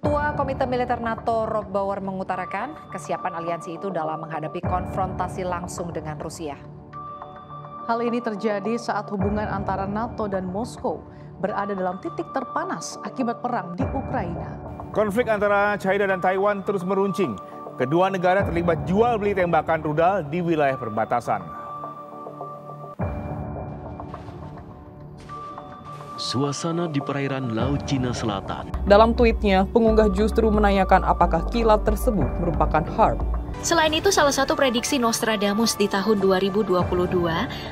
Ketua Komite Militer NATO Rob Bauer mengutarakan kesiapan aliansi itu dalam menghadapi konfrontasi langsung dengan Rusia. Hal ini terjadi saat hubungan antara NATO dan Moskow berada dalam titik terpanas akibat perang di Ukraina. Konflik antara China dan Taiwan terus meruncing. Kedua negara terlibat jual beli tembakan rudal di wilayah perbatasan. Suasana di perairan Laut Cina Selatan. Dalam tweetnya, pengunggah justru menanyakan apakah kilat tersebut merupakan HARP. Selain itu, salah satu prediksi Nostradamus di tahun 2022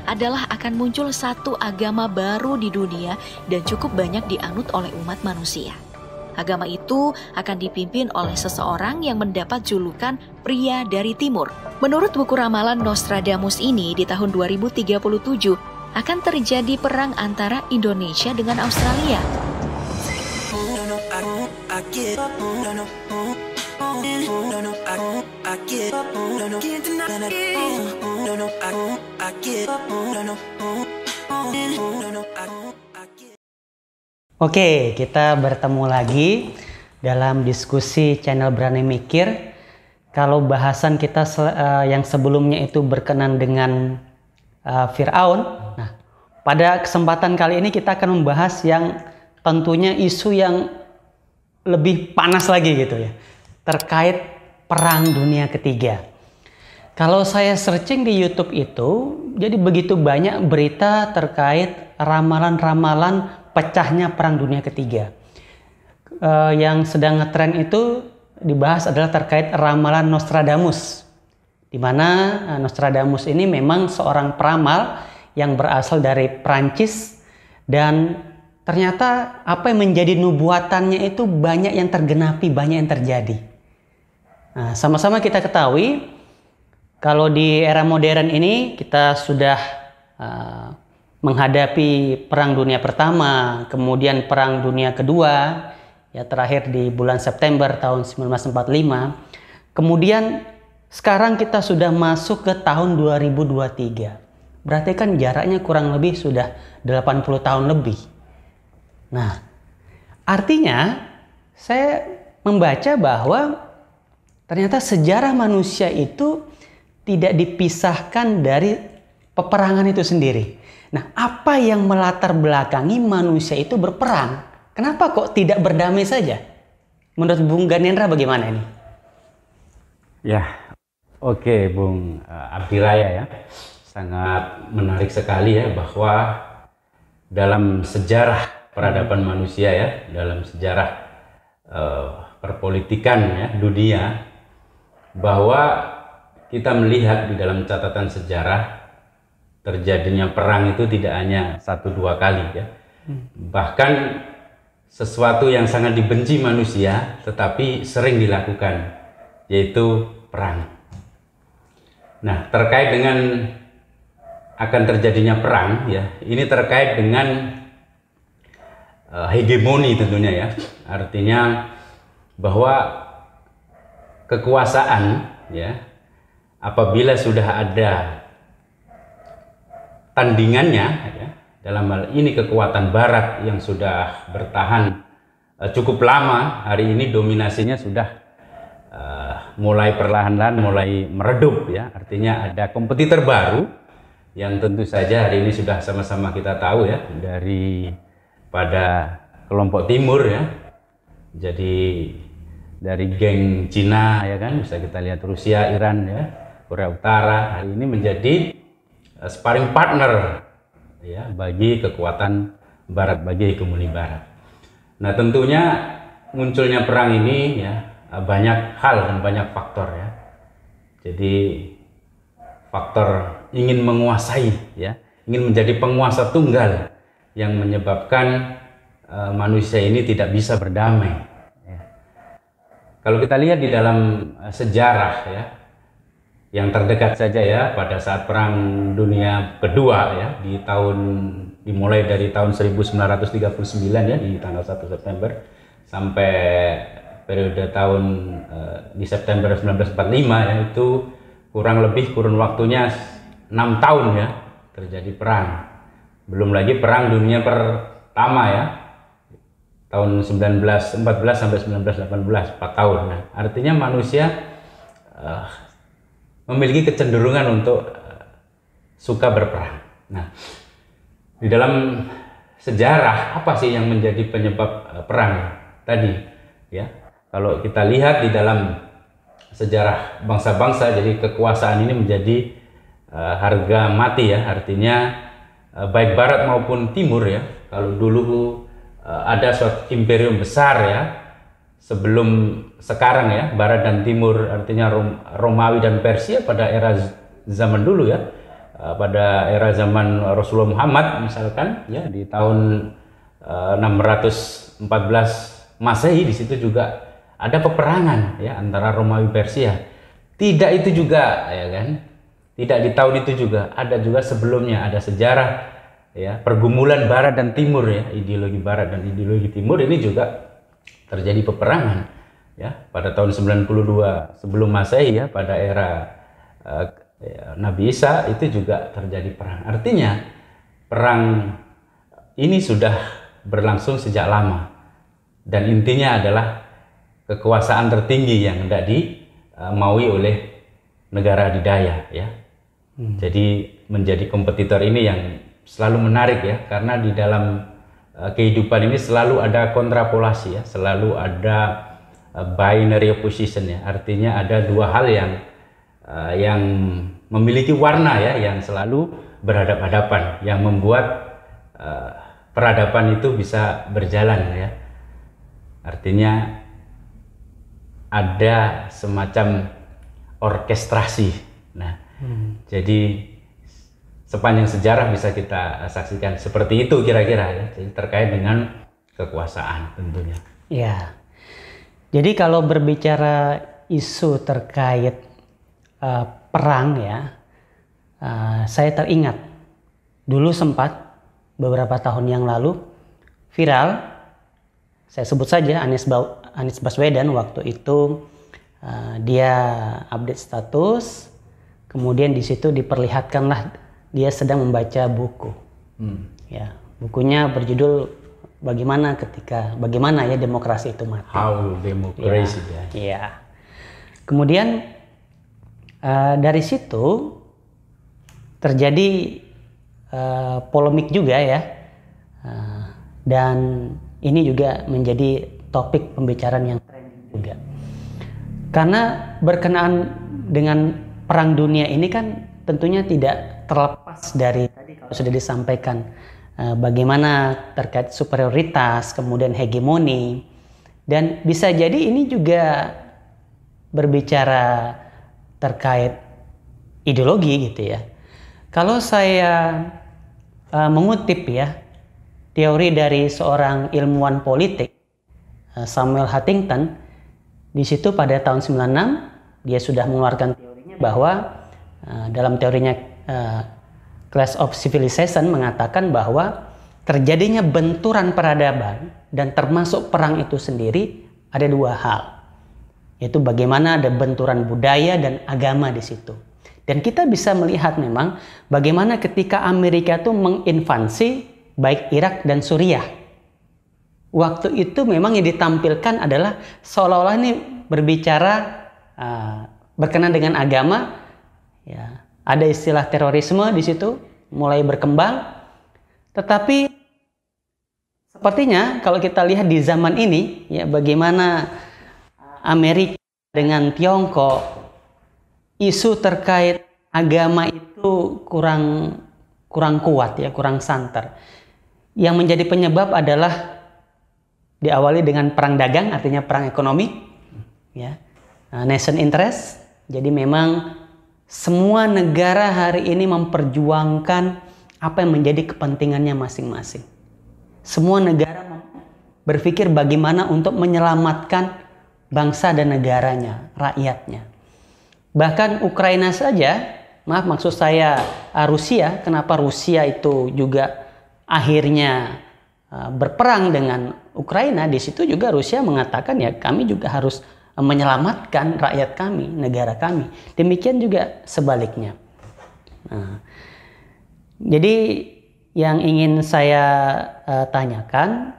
adalah akan muncul satu agama baru di dunia dan cukup banyak dianut oleh umat manusia. Agama itu akan dipimpin oleh seseorang yang mendapat julukan pria dari timur. Menurut buku ramalan Nostradamus ini, di tahun 2037 akan terjadi perang antara Indonesia dengan Australia. Oke, kita bertemu lagi dalam diskusi channel Berani Mikir. Kalau bahasan kita yang sebelumnya itu berkenan dengan Fir'aun. Nah, pada kesempatan kali ini kita akan membahas yang tentunya isu yang lebih panas lagi gitu ya, terkait Perang Dunia Ketiga. Kalau saya searching di YouTube itu, jadi begitu banyak berita terkait ramalan-ramalan pecahnya Perang Dunia Ketiga. Yang sedang ngetren itu dibahas adalah terkait ramalan Nostradamus. Di mana Nostradamus ini memang seorang peramal yang berasal dari Prancis, dan ternyata apa yang menjadi nubuatannya itu banyak yang tergenapi, banyak yang terjadi. Nah, sama-sama kita ketahui kalau di era modern ini kita sudah menghadapi Perang Dunia Pertama, kemudian Perang Dunia Kedua, ya terakhir di bulan September tahun 1945, kemudian sekarang kita sudah masuk ke tahun 2023. Berarti kan jaraknya kurang lebih sudah 80 tahun lebih. Nah, artinya saya membaca bahwa ternyata sejarah manusia itu tidak dipisahkan dari peperangan itu sendiri. Nah, apa yang melatar belakangi manusia itu berperang? Kenapa kok tidak berdamai saja? Menurut Bung Ganendra bagaimana ini? Ya, oke Bung Abdiraya ya, sangat menarik sekali ya bahwa dalam sejarah peradaban manusia ya, dalam sejarah perpolitikan ya dunia, bahwa kita melihat di dalam catatan sejarah terjadinya perang itu tidak hanya 1-2 kali ya, bahkan sesuatu yang sangat dibenci manusia tetapi sering dilakukan, yaitu perang. Nah, terkait dengan akan terjadinya perang ya, ini terkait dengan hegemoni tentunya ya. Artinya bahwa kekuasaan ya, apabila sudah ada tandingannya ya, dalam hal ini kekuatan barat yang sudah bertahan cukup lama, hari ini dominasinya sudah mulai perlahan-lahan mulai meredup ya, artinya ada kompetitor baru yang tentu saja hari ini sudah sama-sama kita tahu ya, dari pada kelompok timur ya, jadi dari geng Cina ya kan, bisa kita lihat Rusia, Iran ya, Korea Utara hari ini menjadi sparring partner ya bagi kekuatan barat, bagi hegemoni barat. Nah, tentunya munculnya perang ini ya banyak hal dan banyak faktor ya. Jadi faktor ingin menguasai ya, ingin menjadi penguasa tunggal yang menyebabkan manusia ini tidak bisa berdamai ya. Kalau kita lihat di dalam sejarah ya, yang terdekat saja ya, pada saat Perang Dunia Kedua ya, dimulai dari tahun 1939 ya, di tanggal 1 September sampai periode tahun di September 1945 ya, itu kurang lebih kurun waktunya 6 tahun ya terjadi perang. Belum lagi Perang Dunia Pertama ya, tahun 1914 sampai 1918, 4 tahun. Nah, artinya manusia memiliki kecenderungan untuk suka berperang. Nah, di dalam sejarah apa sih yang menjadi penyebab perang tadi? Ya, kalau kita lihat di dalam sejarah bangsa-bangsa, jadi kekuasaan ini menjadi harga mati ya, artinya baik barat maupun timur ya. Kalau dulu ada suatu imperium besar ya, sebelum sekarang ya, barat dan timur artinya Romawi dan Persia pada era zaman dulu ya, pada era zaman Rasulullah Muhammad misalkan ya, di tahun 614 Masehi, di situ juga ada peperangan ya antara Romawi Persia. Tidak itu juga ya kan, tidak di tahun itu juga, ada juga sebelumnya, ada sejarah ya pergumulan barat dan timur ya, ideologi barat dan ideologi timur ini juga terjadi peperangan ya pada tahun 92 sebelum Masehi ya, pada era Nabi Isa itu juga terjadi perang. Artinya perang ini sudah berlangsung sejak lama dan intinya adalah kekuasaan tertinggi yang tidak dimaui oleh negara adidaya ya. Jadi menjadi kompetitor ini yang selalu menarik ya, karena di dalam kehidupan ini selalu ada kontrapolasi ya, selalu ada binary opposition ya, artinya ada dua hal yang memiliki warna ya, yang selalu berhadapan-hadapan, yang membuat peradaban itu bisa berjalan ya. Artinya ada semacam orkestrasi. Nah, jadi sepanjang sejarah bisa kita saksikan seperti itu kira-kira ya, jadi terkait dengan kekuasaan tentunya. Ya, jadi kalau berbicara isu terkait perang ya, saya teringat dulu sempat beberapa tahun yang lalu viral, saya sebut saja Anies Baswedan waktu itu dia update status, kemudian di situ diperlihatkanlah dia sedang membaca buku. Ya, bukunya berjudul bagaimana ya demokrasi itu mati. How Democracy ya. Iya. Kemudian dari situ terjadi polemik juga ya, dan ini juga menjadi topik pembicaraan yang trending juga. Karena berkenaan dengan perang dunia ini kan tentunya tidak terlepas dari tadi kalau sudah disampaikan bagaimana terkait superioritas, kemudian hegemoni, dan bisa jadi ini juga berbicara terkait ideologi gitu ya. Kalau saya mengutip ya teori dari seorang ilmuwan politik Samuel Huntington, di situ pada tahun 96 dia sudah mengeluarkan teorinya bahwa dalam teorinya Clash of Civilization mengatakan bahwa terjadinya benturan peradaban dan termasuk perang itu sendiri ada dua hal, yaitu bagaimana ada benturan budaya dan agama di situ. Dan kita bisa melihat memang bagaimana ketika Amerika itu menginvasi baik Irak dan Suriah, waktu itu memang yang ditampilkan adalah seolah-olah ini berbicara berkenaan dengan agama ya. Ada istilah terorisme di situ mulai berkembang, tetapi sepertinya kalau kita lihat di zaman ini ya, bagaimana Amerika dengan Tiongkok, isu terkait agama itu kurang kuat ya, kurang santer. Yang menjadi penyebab adalah diawali dengan perang dagang, artinya perang ekonomi ya, nation interest. Jadi memang semua negara hari ini memperjuangkan apa yang menjadi kepentingannya masing-masing. Semua negara berpikir bagaimana untuk menyelamatkan bangsa dan negaranya, rakyatnya. Bahkan Ukraina saja, maksud saya Rusia, kenapa Rusia itu juga akhirnya berperang dengan Ukraina, di situ juga Rusia mengatakan ya kami juga harus menyelamatkan rakyat kami, negara kami. Demikian juga sebaliknya. Nah, jadi yang ingin saya tanyakan,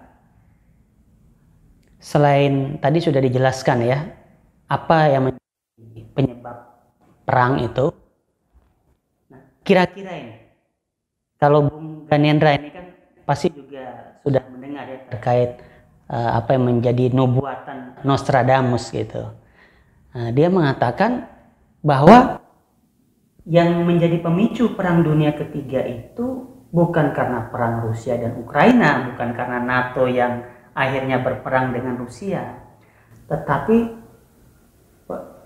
selain tadi sudah dijelaskan ya, apa yang menjadi penyebab perang itu. Nah, kira-kira ini, kalau Bung Ganendra ini kan pasti juga sudah mendengar ya terkait apa yang menjadi nubuatan Nostradamus gitu. Nah, dia mengatakan bahwa yang menjadi pemicu perang dunia ketiga itu bukan karena perang Rusia dan Ukraina, bukan karena NATO yang akhirnya berperang dengan Rusia, tetapi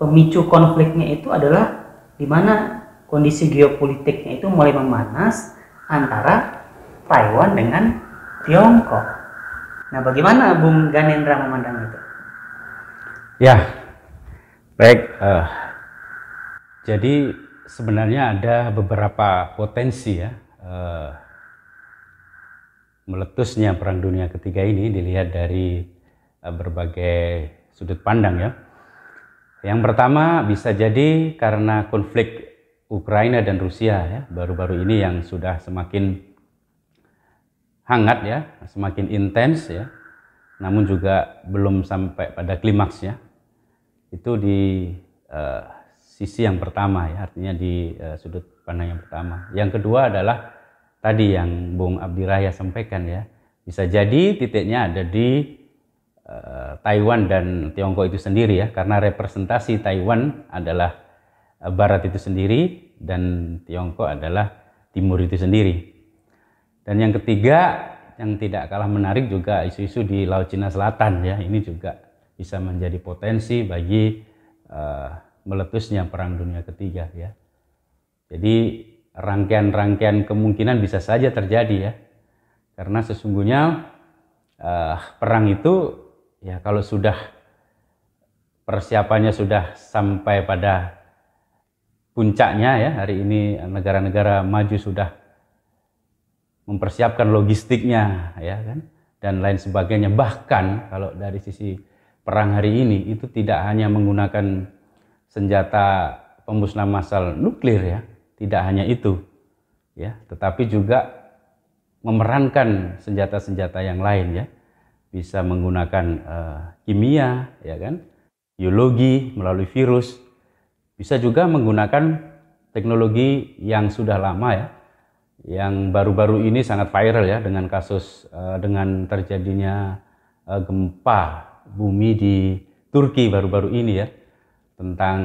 pemicu konfliknya itu adalah di mana kondisi geopolitiknya itu mulai memanas antara Taiwan dengan Tiongkok. Nah, bagaimana Bung Ganendra memandang itu? Ya, baik. Jadi sebenarnya ada beberapa potensi ya meletusnya Perang Dunia Ketiga ini dilihat dari berbagai sudut pandang ya. Yang pertama bisa jadi karena konflik Ukraina dan Rusia ya, baru-baru ini yang sudah semakin hangat ya, semakin intens ya, namun juga belum sampai pada klimaksnya. Itu di sisi yang pertama ya, artinya di sudut pandang yang pertama. Yang kedua adalah tadi yang Bung Abdi Raya sampaikan ya, bisa jadi titiknya ada di Taiwan dan Tiongkok itu sendiri ya, karena representasi Taiwan adalah Barat itu sendiri dan Tiongkok adalah Timur itu sendiri. Dan yang ketiga yang tidak kalah menarik juga isu-isu di Laut Cina Selatan ya, ini juga bisa menjadi potensi bagi meletusnya Perang Dunia Ketiga ya. Jadi rangkaian-rangkaian kemungkinan bisa saja terjadi ya, karena sesungguhnya perang itu ya kalau sudah persiapannya sudah sampai pada puncaknya ya, hari ini negara-negara maju sudah mempersiapkan logistiknya ya kan, dan lain sebagainya. Bahkan kalau dari sisi perang hari ini itu tidak hanya menggunakan senjata pemusnah massal nuklir ya, tidak hanya itu ya, tetapi juga memerankan senjata-senjata yang lain ya, bisa menggunakan kimia ya kan, biologi melalui virus, bisa juga menggunakan teknologi yang sudah lama ya, yang baru-baru ini sangat viral ya, dengan kasus dengan terjadinya gempa bumi di Turki baru-baru ini ya, tentang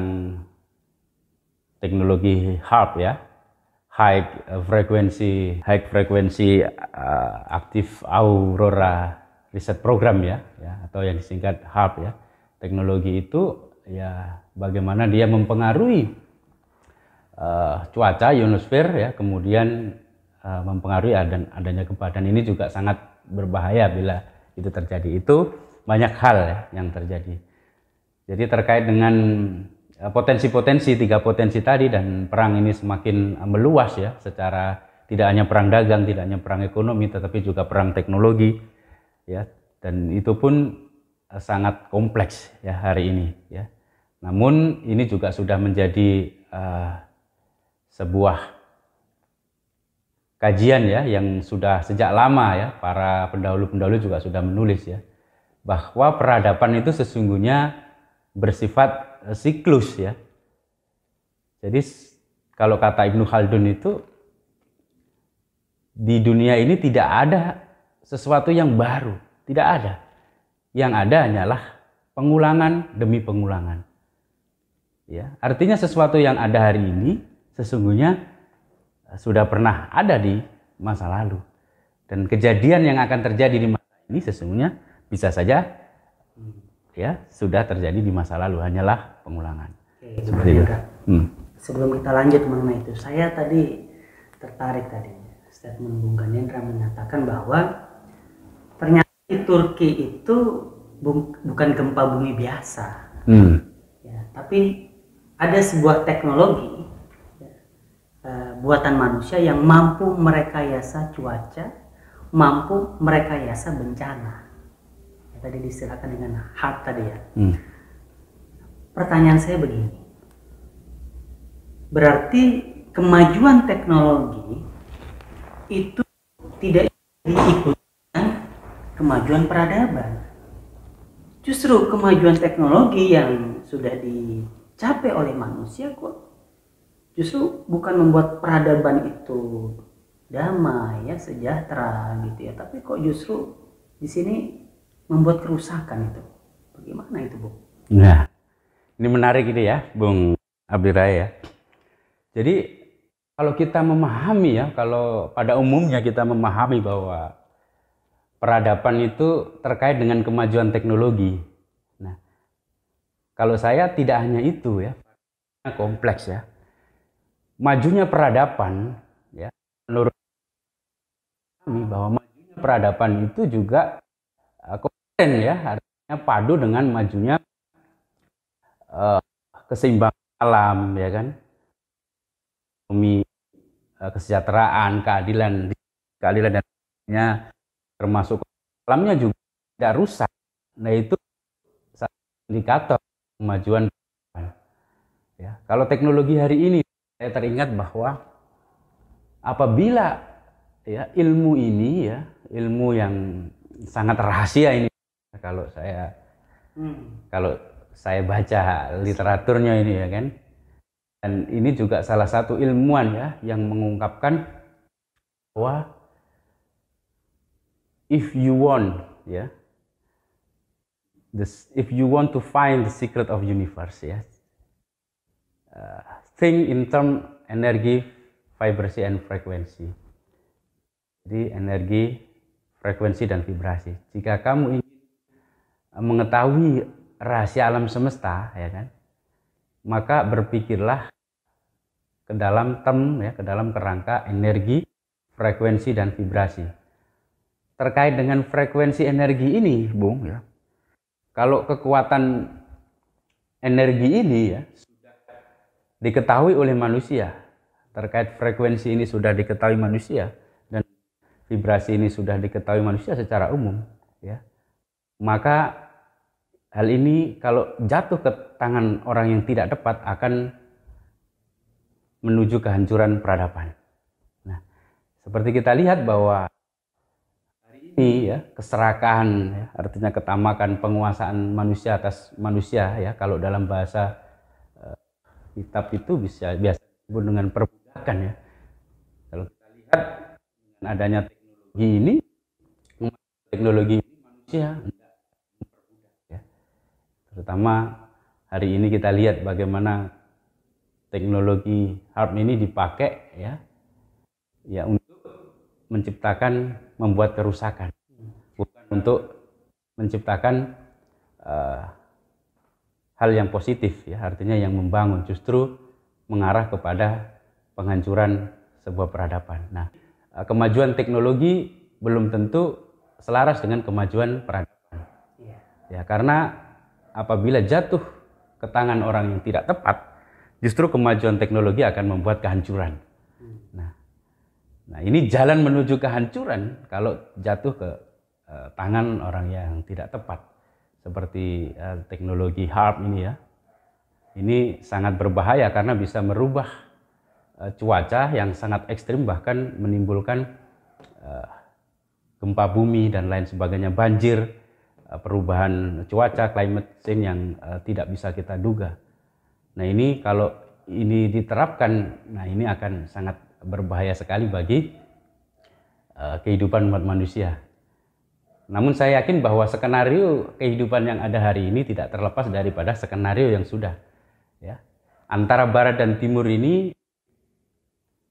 teknologi HAARP ya, high frequency active aurora research program ya, atau yang disingkat HAARP ya. Teknologi itu ya bagaimana dia mempengaruhi cuaca ionosfer ya, kemudian mempengaruhi adanya gempa, dan ini juga sangat berbahaya bila itu terjadi. Itu banyak hal ya yang terjadi. Jadi terkait dengan potensi-potensi, tiga potensi tadi, dan perang ini semakin meluas ya, secara tidak hanya perang dagang, tidak hanya perang ekonomi, tetapi juga perang teknologi ya, dan itu pun sangat kompleks ya hari ini ya. Namun ini juga sudah menjadi sebuah kajian ya, yang sudah sejak lama ya, para pendahulu-pendahulu juga sudah menulis ya, bahwa peradaban itu sesungguhnya bersifat siklus ya. Jadi kalau kata Ibnu Khaldun itu, di dunia ini tidak ada sesuatu yang baru, tidak ada. Yang ada hanyalah pengulangan demi pengulangan. Ya, artinya sesuatu yang ada hari ini sesungguhnya sudah pernah ada di masa lalu, dan kejadian yang akan terjadi di masa ini sesungguhnya bisa saja ya sudah terjadi di masa lalu, hanyalah pengulangan. Oke, seperti itu. Sebelum kita lanjut mengenai itu, saya tadi tertarik tadi statement Bung Ganendra menyatakan bahwa ternyata di Turki itu bukan gempa bumi biasa, ya, tapi ada sebuah teknologi buatan manusia yang mampu merekayasa cuaca, mampu merekayasa bencana. Ya, tadi disebutkan dengan HAARP tadi ya. Pertanyaan saya begini, berarti kemajuan teknologi itu tidak diikuti dengan kemajuan peradaban. justru kemajuan teknologi yang sudah dicapai oleh manusia kok justru bukan membuat peradaban itu damai ya, sejahtera gitu ya, tapi kok justru di sini membuat kerusakan itu. Bagaimana itu, Bu? Nah, ini menarik ini ya, Bung Abdiraya ya. Jadi kalau kita memahami ya, kalau pada umumnya kita memahami bahwa peradaban itu terkait dengan kemajuan teknologi. Nah, kalau saya tidak hanya itu ya, kompleks ya. Majunya peradaban ya, menurut kami bahwa majunya peradaban itu juga kompeten ya, artinya padu dengan majunya keseimbangan alam ya kan, kesejahteraan, keadilan dan lainnya, termasuk alamnya juga tidak rusak. Nah itu salah satu indikator kemajuan. Ya, kalau teknologi hari ini saya teringat bahwa apabila ya ilmu ini ya, ilmu yang sangat rahasia ini, kalau saya baca literaturnya ini ya kan, dan ini juga salah satu ilmuwan ya yang mengungkapkan bahwa if you want to find the secret of universe ya, think in term energy, vibration and frequency. Jadi energi, frekuensi dan vibrasi. Jika kamu ingin mengetahui rahasia alam semesta ya kan, maka berpikirlah ke dalam ke dalam kerangka energi, frekuensi dan vibrasi. Terkait dengan frekuensi energi ini, Bung ya. Kalau kekuatan energi ini ya sudah diketahui oleh manusia, terkait frekuensi ini sudah diketahui manusia dan vibrasi ini sudah diketahui manusia secara umum ya. Maka hal ini kalau jatuh ke tangan orang yang tidak tepat akan menuju kehancuran peradaban. Nah, seperti kita lihat bahwa hari ini ya keserakahan ya, artinya ketamakan penguasaan manusia atas manusia ya, kalau dalam bahasa kitab itu biasa disebut dengan perbudakan ya. Kalau kita lihat dengan adanya teknologi ini manusia terutama hari ini kita lihat bagaimana teknologi HARP ini dipakai ya untuk membuat kerusakan, bukan untuk menciptakan hal yang positif ya, artinya yang membangun, justru mengarah kepada penghancuran sebuah peradaban. Nah, kemajuan teknologi belum tentu selaras dengan kemajuan peradaban. Ya, karena apabila jatuh ke tangan orang yang tidak tepat, justru kemajuan teknologi akan membuat kehancuran. Nah, ini jalan menuju kehancuran kalau jatuh ke tangan orang yang tidak tepat. Seperti teknologi HARP ini ya. Ini sangat berbahaya karena bisa merubah cuaca yang sangat ekstrim, bahkan menimbulkan gempa bumi dan lain sebagainya, banjir, perubahan cuaca, climate change yang tidak bisa kita duga. Nah ini kalau ini diterapkan, nah ini akan sangat berbahaya sekali bagi kehidupan umat manusia. Namun saya yakin bahwa skenario kehidupan yang ada hari ini tidak terlepas daripada skenario yang sudah ya. Antara barat dan timur ini,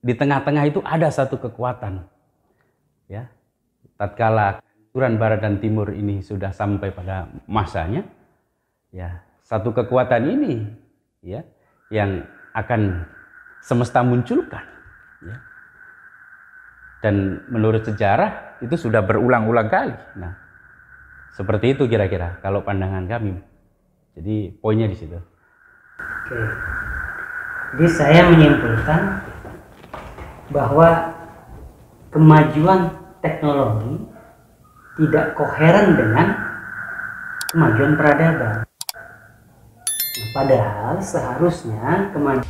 di tengah-tengah itu ada satu kekuatan ya. Tatkala kehancuran barat dan timur ini sudah sampai pada masanya, ya satu kekuatan ini ya yang akan semesta munculkan ya. Dan menurut sejarah itu sudah berulang-ulang kali. Nah, seperti itu kira-kira kalau pandangan kami. Jadi poinnya di situ. Oke. Jadi saya menyimpulkan bahwa kemajuan teknologi tidak koheren dengan kemajuan peradaban. Padahal seharusnya kemajuan